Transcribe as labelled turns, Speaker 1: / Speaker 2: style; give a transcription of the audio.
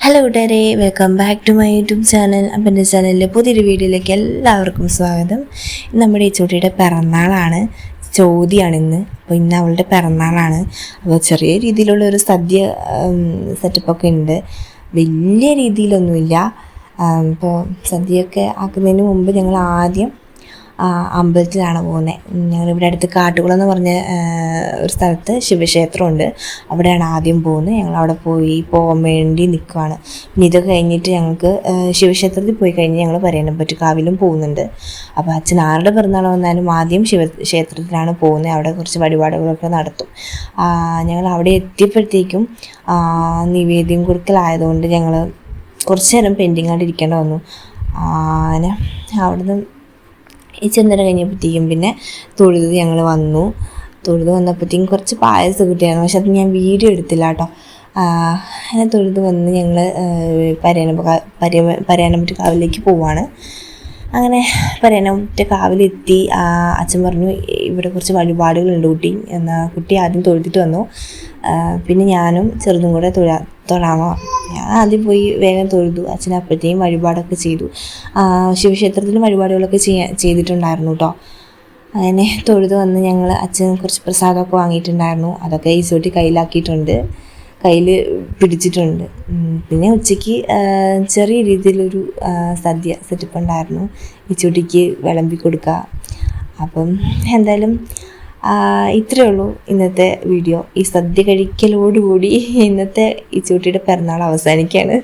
Speaker 1: Hello കൂട്ടുകാരെ, welcome back to my YouTube channel. അപ്പം എൻ്റെ ചാനലിലെ പുതിയൊരു വീഡിയോയിലേക്ക് എല്ലാവർക്കും സ്വാഗതം. നമ്മുടെ ഈ ചൂട്ടിയുടെ പിറന്നാളാണ്, ചോതിയാണ് ഇന്ന്. അപ്പോൾ ഇന്ന് അവളുടെ പിറന്നാളാണ്. അപ്പോൾ ചെറിയ രീതിയിലുള്ള ഒരു സദ്യ സെറ്റപ്പൊക്കെ ഉണ്ട്, വലിയ രീതിയിലൊന്നുമില്ല. ഇപ്പോൾ സദ്യയൊക്കെ ആക്കുന്നതിന് മുമ്പ് ഞങ്ങൾ ആദ്യം അമ്പലത്തിലാണ് പോകുന്നത്. ഞങ്ങളിവിടെ അടുത്ത് കാട്ടുകുളം എന്ന് പറഞ്ഞ ഒരു സ്ഥലത്ത് ശിവക്ഷേത്രമുണ്ട്, അവിടെയാണ് ആദ്യം പോകുന്നത്. ഞങ്ങൾ അവിടെ പോകാൻ വേണ്ടി നിൽക്കുകയാണ്. പിന്നെ ഇത് കഴിഞ്ഞിട്ട് ഞങ്ങൾക്ക് ശിവക്ഷേത്രത്തിൽ പോയി കഴിഞ്ഞ് ഞങ്ങൾ പരേനംപറ്റുകാവിലും പോകുന്നുണ്ട്. അപ്പോൾ അച്ഛൻ ആരുടെ പിറന്നാൾ വന്നാലും ആദ്യം ശിവക്ഷേത്രത്തിലാണ് പോകുന്നത്. അവിടെ കുറച്ച് വഴിപാടുകളൊക്കെ നടത്തും. ഞങ്ങൾ അവിടെ എത്തിയപ്പോഴത്തേക്കും നിവേദ്യം കൊടുക്കലായതുകൊണ്ട് ഞങ്ങൾ കുറച്ച് നേരം പെൻഡിങ് ആയിട്ട് ഇരിക്കേണ്ടി വന്നു. അങ്ങനെ അവിടുന്ന് ഈ ചെന്നര കഴിഞ്ഞപ്പോഴത്തേക്കും പിന്നെ തൊഴുത് ഞങ്ങൾ വന്നു. തൊഴുത് വന്നപ്പോഴത്തേക്കും കുറച്ച് പായസം കിട്ടിയായിരുന്നു, പക്ഷെ അത് ഞാൻ വീഡിയോ എടുത്തില്ല കേട്ടോ. അങ്ങനെ തൊഴുത് വന്ന് ഞങ്ങൾ പരേനംപറ്റുകാവിലേക്ക് പോവാണ്. അങ്ങനെ പരേനംപറ്റുകാവിലെത്തി. അച്ഛൻ പറഞ്ഞു ഇവിടെ കുറച്ച് വഴിപാടുകളുണ്ട് കുട്ടി, എന്നാൽ കുട്ടി ആദ്യം തൊഴുതിട്ട് വന്നു, പിന്നെ ഞാനും ചെറുതും കൂടെ തൊഴാമോ. ഞാൻ ആദ്യം പോയി വേഗം തൊഴുതു. അച്ഛൻ അപ്പോഴത്തേക്കും വഴിപാടൊക്കെ ചെയ്തു. ശിവക്ഷേത്രത്തിൽ വഴിപാടുകളൊക്കെ ചെയ്തിട്ടുണ്ടായിരുന്നു കേട്ടോ. അങ്ങനെ തൊഴുത് വന്ന് ഞങ്ങൾ അച്ഛൻ കുറച്ച് പ്രസാദമൊക്കെ വാങ്ങിയിട്ടുണ്ടായിരുന്നു, അതൊക്കെ ഈ ചൂട്ടി കയ്യിൽ പിടിച്ചിട്ടുണ്ട്. പിന്നെ ഉച്ചയ്ക്ക് ചെറിയ രീതിയിലൊരു സദ്യ സെറ്റപ്പ് ഉണ്ടായിരുന്നു, ഈ ചൂട്ടിക്ക് വിളമ്പി കൊടുക്കുക. അപ്പം എന്തായാലും ഇത്രയേ ഉള്ളൂ ഇന്നത്തെ വീഡിയോ. ഈ സദ്യ കഴിക്കലോടുകൂടി ഇന്നത്തെ ഈ ചൂട്ടിയുടെ പിറന്നാൾ അവസാനിക്കുകയാണ്.